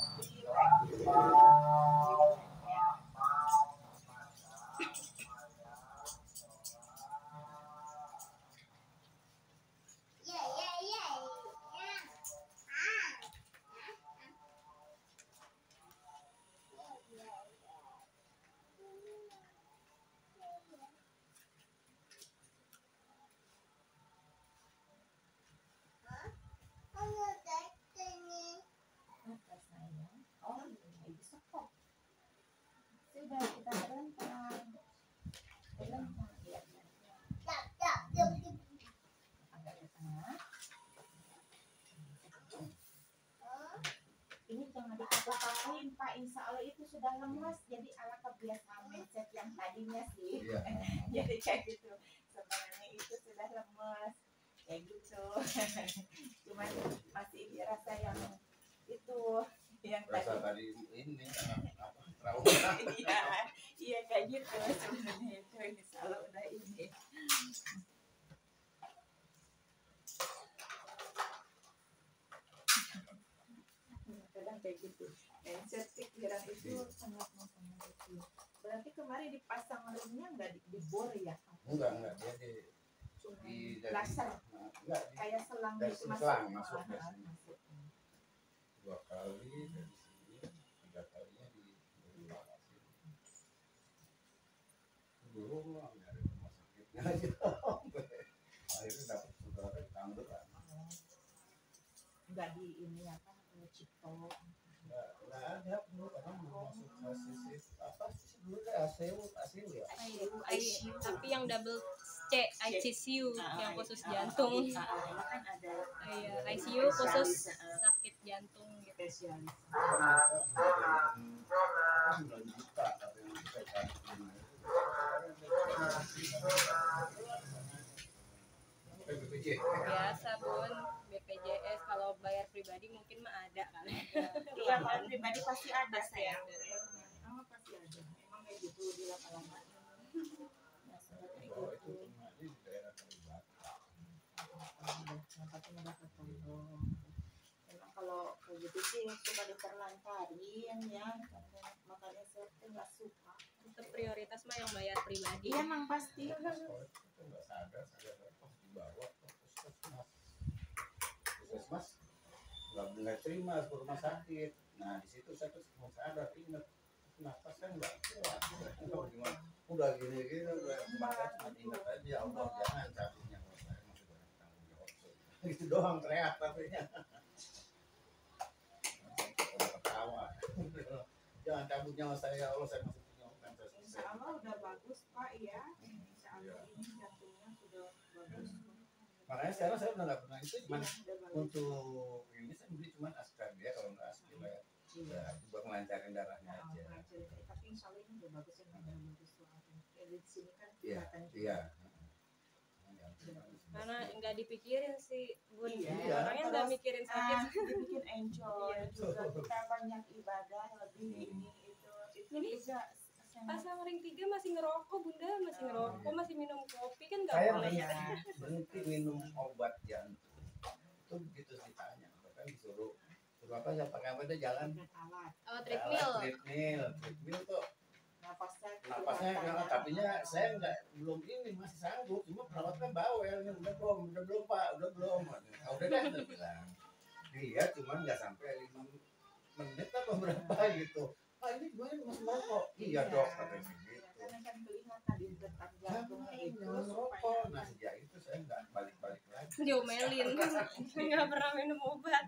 apa sayang oh ibu sekop sudah kita terlentang ya agak ke tengah ini jangan dikapa-kapain Pak insya Allah itu sudah lemas jadi ala kebiasaan mindset yang tadinya sih Iya. jadi kayak gitu sebenarnya itu sudah lemas kayak gitu cuman masih dirasa yang itu yang Rasa tadi tadi ini apa trauma. iya iya kayak gitu sebenarnya itu insya Allah udah ini kadang kayak gitu mindset pikiran itu sangat mempengaruhi berarti kemarin dipasang ringnya nggak dibor ya Enggak dia cuma di laser enggak kayak selang dari gitu selang masuk masuk Ah, biasanya. masuk. 2 kali dari sini 3 kalinya di belakang sini. Dulu mah nggak ada rumah sakitnya aja. Akhirnya dapat saudara di Tangerang. nggak di ini apa Cipto. Nggak ada dulu karena belum masuk ke apa sih dulu deh ACU ya. Tapi yang double C, ICU yang khusus jantung. Emang kan ada Iya, ICU khusus sakit jantung gitu. spesialis. 9 juta tapi yang kita cari BPJ. Biasa Bun, BPJS kalau bayar pribadi mungkin mah ada kali. Iya, kalau pribadi pasti ada saya. Oh, pasti ada. Emang kayak gitu di lama-lama. Nah, seperti Oh, itu itu. cuma di daerah Kalibata. Emang kalau kayak gitu sih suka diterlantarin ya, makanya saya tuh nggak suka. Untuk prioritas mah yang bayar pribadi. Iya, emang pasti. Itu nggak sadar pas dibawa ke puskesmas. Puskesmas nggak terima ke rumah sakit. Nah di situ saya terus mau sadar ingat kenapa saya nggak kuat. Kalau gimana? Udah gini udah makanya cuma ingat aja ya Allah jangan cabutnya kalau saya masih banyak tanggung jawab. Itu doang teriak tapi ketawa. Jangan cabutnya sama saya ya Allah saya masih punya utang saya Insya Allah udah bagus Pak ya. Insya Allah ini jantungnya sudah bagus. Makanya sekarang saya udah nggak pernah itu cuma Udah bagus. untuk ini saya beli cuma askar dia kalau nggak askar ya udah buat melancarin darahnya aja. Tapi insya Allah ini udah bagus ya, udah bagus soalnya. Ya, di sini kan Iya, kelihatan juga. iya. Karena nggak dipikirin sih Bun. Iya. Orangnya nggak mikirin sakit. Dibikin enjoy Iya. juga, kita banyak ibadah lebih ini itu Ini juga Pasang ring 3 masih ngerokok Bunda, masih ngerokok, masih minum kopi kan nggak Saya boleh ya. berhenti minum obat jantung. Itu begitu ditanya, bahkan disuruh apa ya pakai apa dia jalan dengan alat Oh, treadmill. treadmill tuh napasnya napasnya tapinya saya nggak belum ini masih sanggup cuma perawatnya bawel ini udah belum pak udah belum nah, udah kan dia bilang dia cuma nggak sampai 5 menit apa berapa gitu ah ini gimana masih merokok iya dok katanya gitu karena kan kelihatan di detak jantungnya itu jangan merokok nah sejak itu saya nggak balik lagi Diomelin. Nggak pernah minum obat.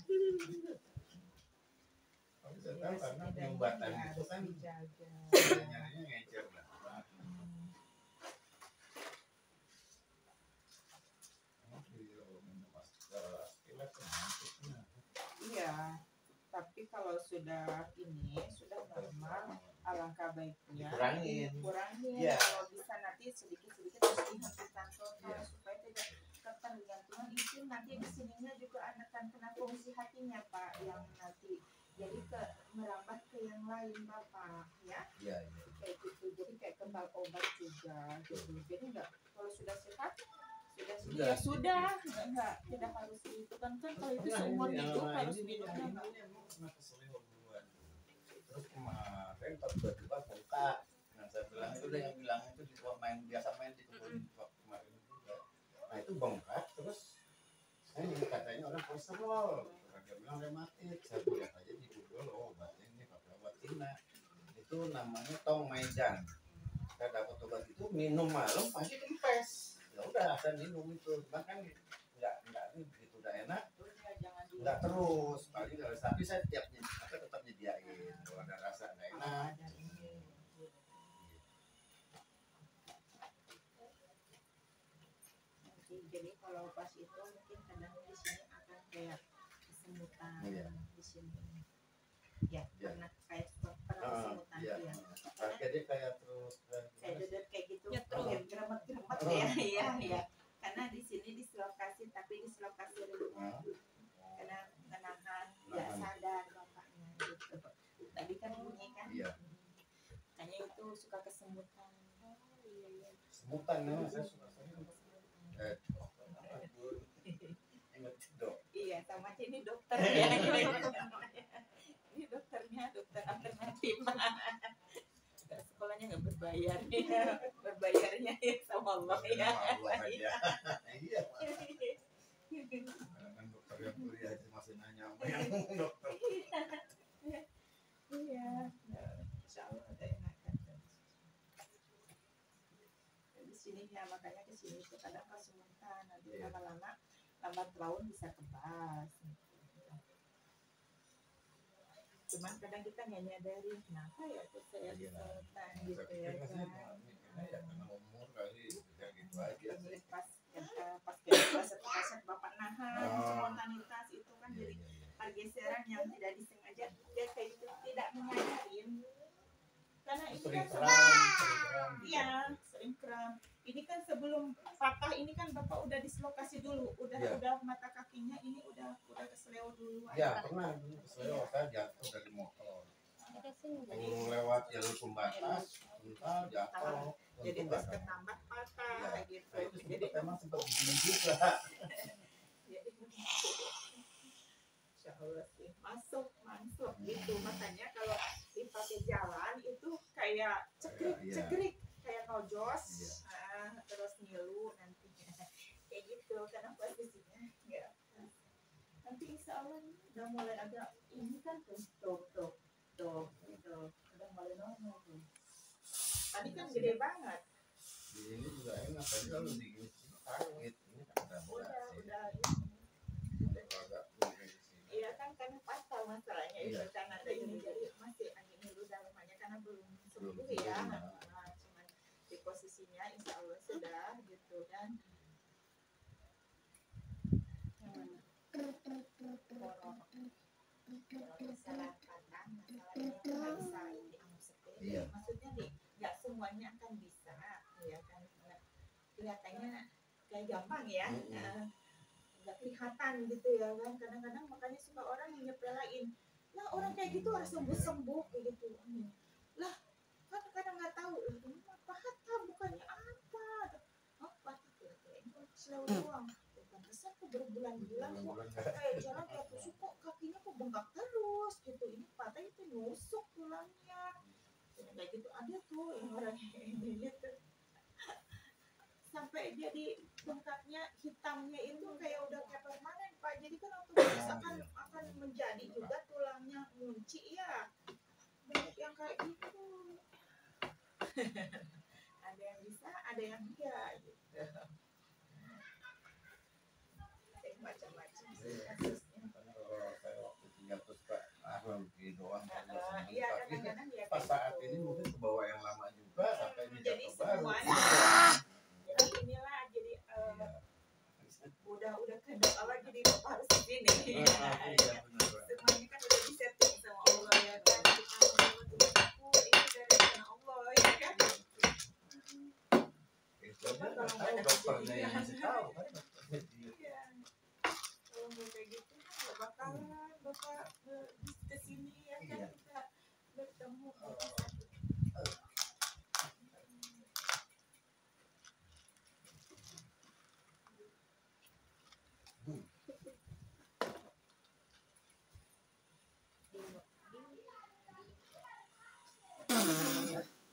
tapi saya tahu karena penyumbatan itu kan dijaga. nyarinya ngecer lah Iya, tapi kalau sudah ini sudah normal, alangkah baiknya Dikurangin. dikurangin. Iya. Kalau bisa nanti sedikit-sedikit harus dihentikan total Iya. supaya tidak ketergantungan itu nanti di sininya juga akan kena fungsi hatinya Pak yang nanti jadi merambat ke yang lain Bapak ya iya kayak gitu jadi kayak kebal obat juga gitu jadi enggak kalau sudah sehat sudah ya sudah enggak tidak harus itu kan kalau itu seumur hidup harus minumnya Pak. Terus kemarin pas tiba-tiba buka nah saya bilang itu dia yang bilang itu di biasa main di kebun waktu kemarin juga nah itu bengkak terus saya katanya orang kolesterol dia bilang rematik saya lihat aja di Google oh obatnya ini pakai obat Cina itu namanya tong maidan saya dapat obat itu minum malam pagi kempes ya udah saya minum itu bahkan nggak ini begitu udah enak nggak terus paling kalau tapi saya tetap nyediain kalau ada rasa nggak enak jadi kalau pas itu mungkin kadang di sini akan kayak kesemutan Iya. di sini ya karena kayak pernah kesemutan iya ya jadi kayak terus kayak duduk kayak gitu Nyetrum. kayak geremet-geremet ya karena di sini dislokasi tapi dislokasi ringan karena menahan nggak sadar bapaknya gitu tadi kan bunyi kan iya hanya itu suka kesemutan semutan memang saya suka ingat dok iya sama ini dokter ya ini dokternya dokter alternatif sekolahnya nggak berbayar berbayarnya ya sama Allah ya iya kan dokter yang kuliah aja masih nanya sama yang dokter iya insya Allah ada enakan di sini ya makanya ke sini itu kadang kesemutan nanti lama-lama lambat laun bisa kebas cuman kadang kita nggak nyadarin kenapa ya tuh saya Iya. kesulitan Saya gitu ya pikir sih, kan. ya karena umur kali ya gitu aja Ini sih. pas kaset bapak nahan Oh. spontanitas itu kan Iya, jadi iya, iya. pergeseran yang tidak disengaja dia kayak gitu tidak menyadarin karena ini Sering kan kram. iya sering kram. Ini kan sebelum patah ini kan bapak udah dislokasi dulu, Iya. udah mata kakinya ini udah keseleo dulu. Ya pernah dulu keseleo saya jatuh dari motor. Ada sini. Mau lewat jalur pembatas, entah jatuh. Jadi Untung terus nggak ada. ketambat patah Iya. gitu. Nah, itu Jadi sempat emang sempat begini juga. jadi Insya Allah sih masuk gitu. Makanya kalau dipakai jalan itu kayak Iya. cekrik kayak nojos, Iya. terus ngilu nantinya kayak gitu karena posisinya ya. Nanti insya Allah ini udah mulai agak ini kan tuh udah mulai normal tuh. Tadi kan gede banget. Di ini juga enak tadi kalau digigit sakit ini kan udah Udah sih. Agak begini sih. Iya kan karena patah masalahnya itu Iya. karena ada ini jadi masih angin dulu dalamnya karena belum sembuh Belum ya. sembuh, Nah, cuman di posisinya insya Allah sudah gitu kan. Masalah patah, masalahnya nggak bisa dianggap sepele. Iya. Maksudnya nih nggak semuanya akan bisa, ya kan? Kelihatannya kayak gampang ya. Nggak kelihatan gitu ya kan. Kadang-kadang makanya suka orang yang nyepelain. Lah orang kayak gitu harus sembuh kayak gitu. Lah kan kadang nggak tahu. Ini mah patah bukannya apa? Oh patah ini kan selalu doang. Pantesan kok berbulan-bulan kok kayak jalan kayak tusuk kok kakinya kok bengkak terus gitu. Ini patah itu nusuk tulangnya. Kayak gitu ada tuh yang orang kayak gitu. Sampai jadi bengkaknya hitamnya itu kayak udah kayak permanen Pak. Jadi kan otomatis akan menjadi juga tulangnya ngunci ya. Banyak yang kayak gitu. Ada yang bisa, ada yang enggak gitu. Ada yang macam-macam sih kasusnya. Kalau saya waktu tinggal terus Pak, begini doang. Iya Tapi kadang-kadang ya pas kayak saat gitu. ini mungkin ke bawah yang lama juga sampai ini Jadi jatuh baru. semuanya jadi inilah jadi udah kehendak Allah jadi bapak harus begini. Iya benar. Semuanya kan udah disetting sama Allah ya kan. Kita mau Tuhanku ini dari rencana Allah ya kan. Itu aja nggak tahu dokternya yang ngasih tahu kan. Iya. Kalau nggak kayak gitu kan nggak bakalan bapak kesini ya kan Iya. kita bertemu.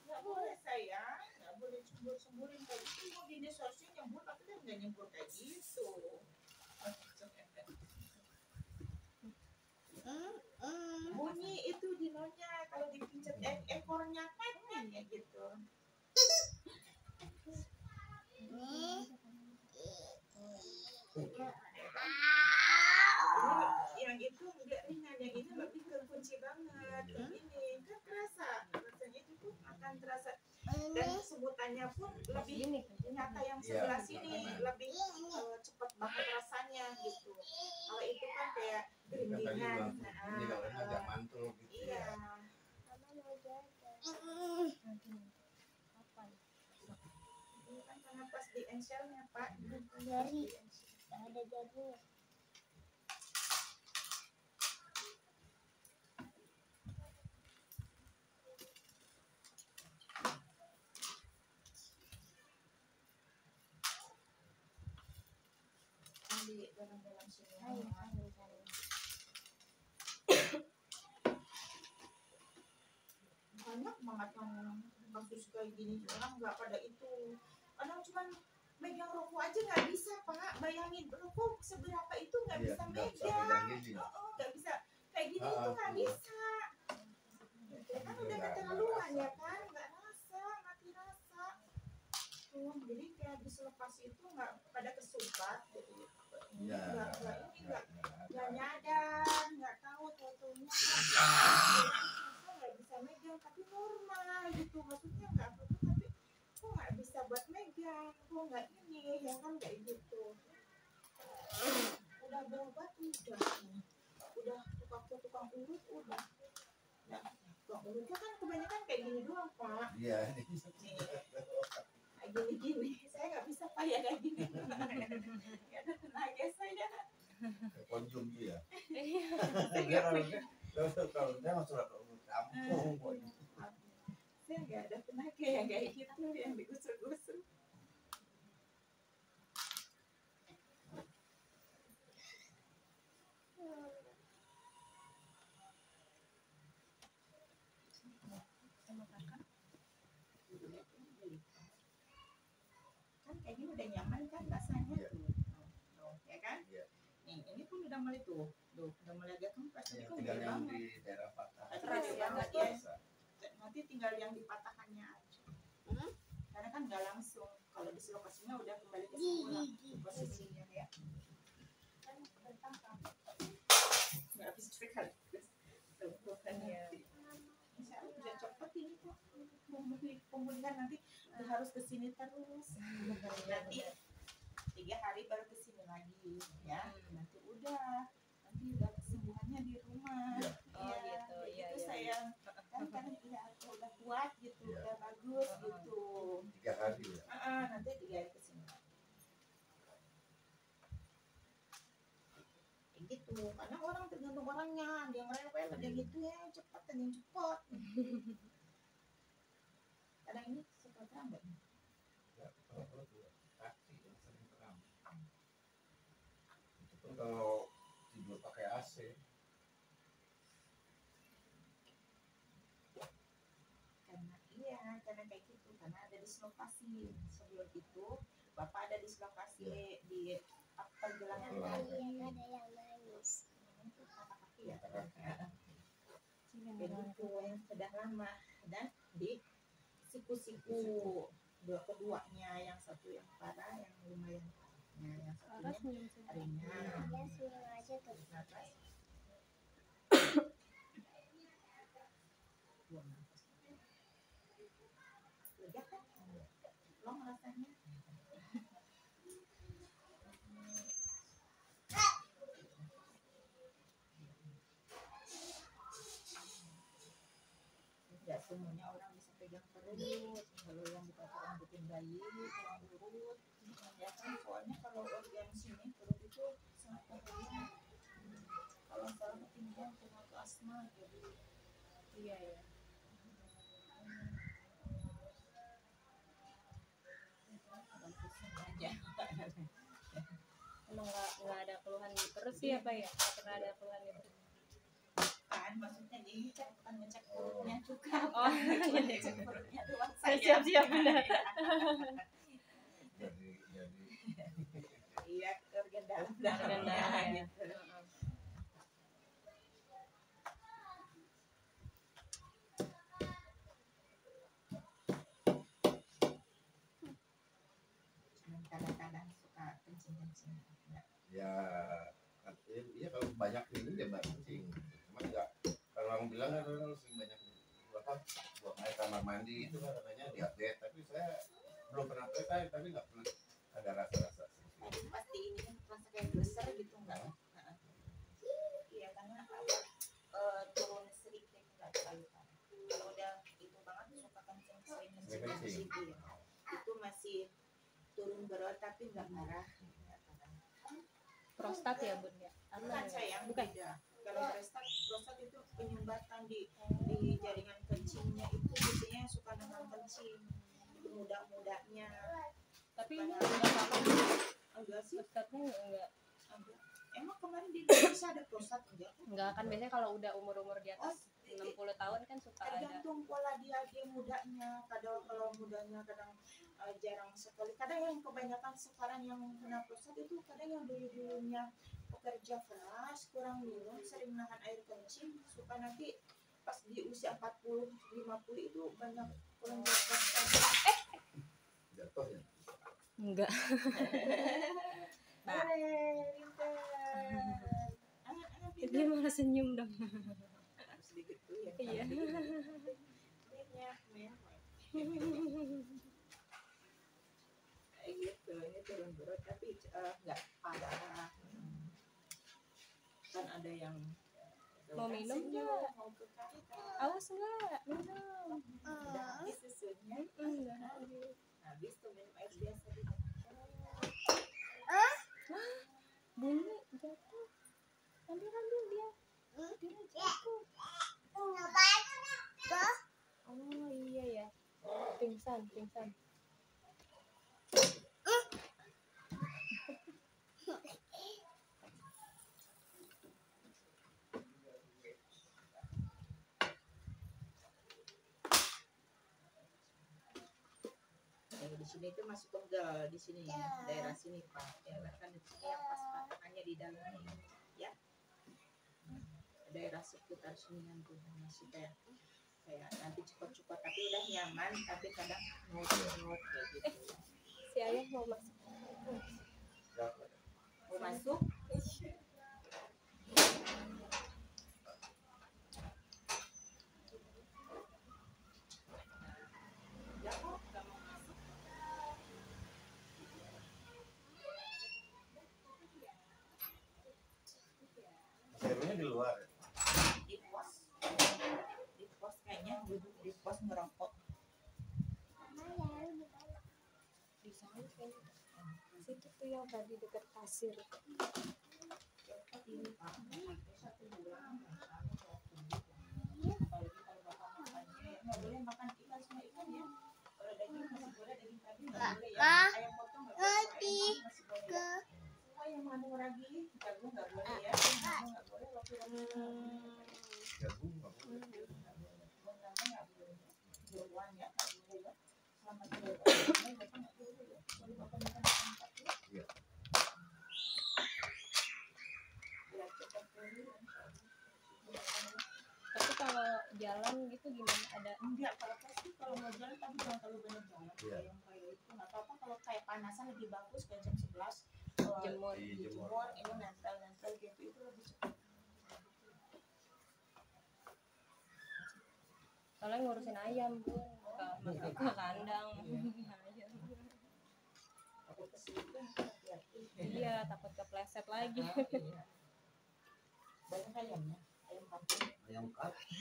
Nggak boleh sayang, nggak boleh cembur-cemburin kayak gitu. Mau gini seharusnya nyembur tapi dia nggak nyembur kayak gitu. Bunyi itu dinonya kalau dipincet ekornya kan ya gitu. Ini yang itu enggak ringan, yang ini lebih ke kunci banget. Ini kan rasanya itu pun akan terasa dan sebutannya pun lebih nyata yang sebelah sini lebih cepat banget rasanya gitu. Kalau itu kan kayak gerindingan. Ini kalau ini agak mantul gitu Iya. ya. Ini kan karena pas di enselnya Pak. Jari. Ada jadinya. Di dalam sini. Banyak banget yang kasus kayak gini orang nggak pada itu. Kadang cuma megang rokok aja nggak bisa Pak. Bayangin rokok seberapa itu nggak Iya, bisa nggak bisa megang. pegang gini. Nggak bisa kayak gini itu nggak bisa. Ya kan udah keterlaluan ya kan, nggak rasa, mati rasa. Tuh, jadi kayak habis lepas itu nggak pada kesumbat. Jadi Iya. nggak nyadar, nggak tahu tuh ya kan kayak gitu. Udah berobat udah tukang urut udah. Nah, tukang urutnya kan kebanyakan kayak gini doang Pak. Iya. Nih, kayak gini-gini. Saya nggak bisa Pak ya kayak gini. Nggak ada tenaga saya. Konsum tuh ya. Iya. Dia kalau dia masuk ke kampung. Saya nggak ada tenaga yang kayak gitu yang digusur-gusur. Sama kakak. Kan kayak gini udah nyaman kan rasanya Iya. tuh, ya kan? Iya. Nih ini pun udah mulai tuh udah mulai agak kempes Ya, tapi kok tinggal gede yang banget. di daerah patah. Keras Iya, banget iya. ya. Nanti tinggal yang dipatahkannya aja. Karena kan nggak langsung kalau dislokasinya udah kembali ke semula posisinya ya. Kan bertangkap. Nggak habis sekaligus. Tuh kan Iya. Insya Allah udah cepet ini kok. Pemulihan nanti harus ke sini terus. Nanti 3 hari baru ke sini lagi ya. Nanti udah kesembuhannya di rumah. Iya. Oh, gitu. Iya, Itu iya. sayang kan iya udah kuat gitu, Iya. udah bagus gitu. 3 hari ya. Nanti 3 hari ke sini. Kayak gitu, karena orang tergantung orangnya, ada yang rewel, ada yang gitu ya cepat, ada yang cepat. Karena ini suka terang nggak? Ya, kalau dua kaki yang sering kram. Itu pun kalau tidur pakai AC. Karena kayak gitu, karena ada dislokasi sebelum itu bapak ada dislokasi di pergelangan kaki. Ada yang nangis. Itu patah kaki ya. Sini, Kayak gitu yang sudah lama dan di siku-siku keduanya, yang satu yang parah, yang lumayan parahnya, yang Laras satunya senyum-senyum. ringan. Dia senyum aja tuh. Nafas. Buang nafas. Lega kan? Long rasanya. Tidak semuanya orang bisa pegang perut. Kalau yang dikatakan rambutin bayi, tulang perut, ya kan soalnya kalau organ sini perut itu sangat penting. Kalau salah ketinggian kena ke asma jadi Iya, iya. orang pusing aja. Emang nggak ada keluhan di perut sih apa ya? Nggak pernah ada keluhan di perut. Kan maksudnya dicek bukan ngecek perutnya juga. Oh, ngecek perutnya doang saya. Siap-siap, benar. Jadi Iya, organ dalam Organ dalam, ya. gitu. Cuman kadang-kadang suka kencing-kencing. ya iya kalau banyak ini ya banyak kencing. Cuma enggak kalau orang bilang kan orang sering banyak buang air kamar mandi itu kan katanya diabetes, tapi saya belum pernah tes tapi nggak pernah ada rasa-rasa Tadi pasti ini kan rasa kayak besar gitu enggak? Iya karena turun sedikit enggak terlalu parah. Kalau udah itu banget suka kencing sering kencing. Iya. Itu masih turun berat tapi enggak parah. Enggak parah. Prostat ya, Bun ya? Bukan Apa ya? sayang, Bukan. beda. Kalau prostat itu penyumbatan di jaringan kencingnya itu biasanya suka nahan kencing. Itu muda-mudanya. Tapi ini enggak apa-apa. Enggak sih, Prostatnya enggak. enggak. Emang kemarin di Indonesia ada prostat enggak? Enggak kan biasanya kalau udah umur-umur di atas 60 tahun kan suka ada. Tergantung pola dia mudanya. Kadang kalau mudanya kadang jarang sekali. Kadang yang kebanyakan sekarang yang kena prostat itu kadang yang dulunya pekerja keras, kurang minum, sering nahan air kencing, suka nanti pas di usia 40 50 itu banyak kurang prostat. jatuh ya. Enggak. Nah, pinter. Angan-angan Dia pinter. malah senyum dong. Sedikit tuh ya. Iya. Minyak, kayak gitu. gitu. Ini turun berat tapi nggak parah. Kan ada yang Mau minum nggak? mau ke kantor. Awas nggak minum. Udah habis susunya. Udah habis. Habis tuh minum air biasa di Bunyi jatuh. Ambil dia. Dia jatuh. Oh iya ya. Pingsan. di sini itu masih pegel di sini daerah sini Pak. Ya kan di sini yang pas patahannya di dalam ini ya. Daerah sekitar sini yang tuh masih kayak nanti cepat tapi udah nyaman tapi kadang ngut kayak gitu. Si ayah mau masuk. Mau masuk? Ya kok nggak mau masuk? Serunya di luar. Di pos kayaknya duduk di pos ngerokok. Di sana kayaknya. Situ tuh yang tadi dekat pasir. Ini Pak, sampai 1 bulan kalau bapak makannya nggak boleh makan ikan sama ikan ya. Kalau daging masih boleh, daging sapi nggak boleh ya. Ayam potong nggak boleh, ayam masih boleh ya. Semua yang mengandung ragi, jagung nggak boleh ya. Jagung nggak boleh, roti-roti nggak boleh. Jagung nggak boleh. Bunganya nggak boleh ya. Jeruan ya nggak boleh ya. Selama 3 bulan bapak nggak boleh ya. Boleh bapak makan ikan ya. Iya. Ya cepat dulu. Tapi kalau jalan gitu gimana? Ada Enggak, kalau pasti kalau mau jalan tapi jangan terlalu banyak jalan. Iya. Yang kayak itu nggak apa-apa kalau kayak panasan lebih bagus kayak jam 11 jemur. dijemur ini nempel gitu itu lebih cepat. Soalnya ngurusin ayam bun, masuk ke kandang. Ayam. Aku kesini hati-hati. Iya, takut kepleset lagi. Iya. Banyak ayamnya, ayam kampung. Ayam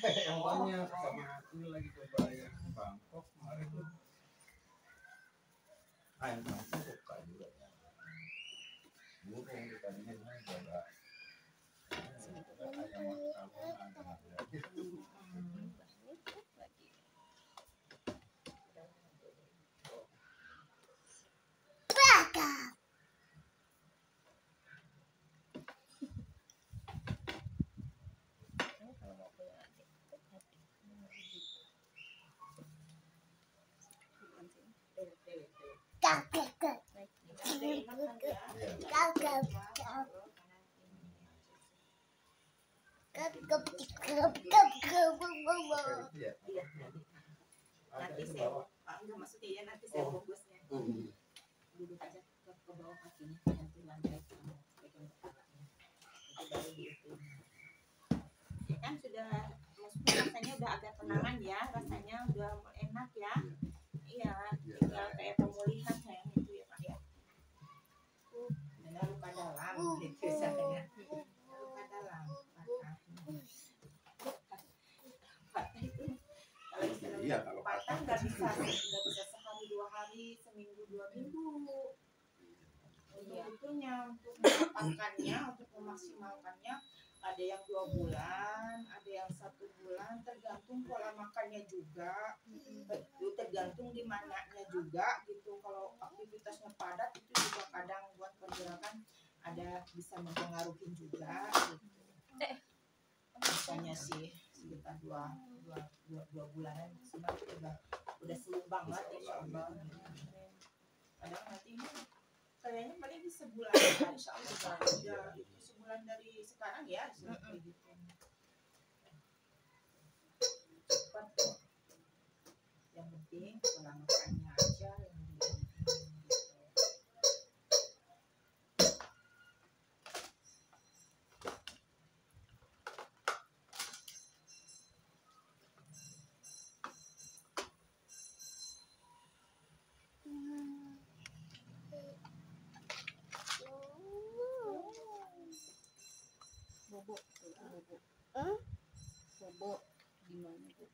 yang banyak sama ini lagi coba ayam Bangkok kemarin tuh. Ayam Bangkok suka juga ya. Burung tadinya coba. Ayam kampung ada. Kalau mau punya adik, Iya. Iya, nanti saya enggak maksudnya ya nanti saya bungkusnya. Duduk aja ke bawah kakinya nanti lantai kamu pegang kepalanya. Itu baru diitung. Ya kan sudah maksudnya rasanya udah agak tenangan ya, rasanya udah enak ya. Iya, tinggal kayak pemulihan sayang itu ya Pak ya. Benar luka dalam gitu saya. Luka dalam patah itu kalau Iya, misalnya kalau patah nggak bisa sehari 2 hari, seminggu 2 minggu. Itunya untuk mendapatkannya, untuk memaksimalkannya ada yang 2 bulan, ada yang 1 bulan, tergantung pola makannya juga, tergantung di mananya juga gitu. Kalau aktivitasnya padat itu juga kadang buat pergerakan ada bisa mempengaruhi juga gitu. Misalnya sih sekitar 2 bulanan maksimal udah seluruh banget insyaallah. Kadang nanti kayaknya paling di sebulan insyaallah udah sebulan dari sekarang ya seperti gitu. Cepat kok. Yang penting pola makannya aja yang Bo gimana Bu?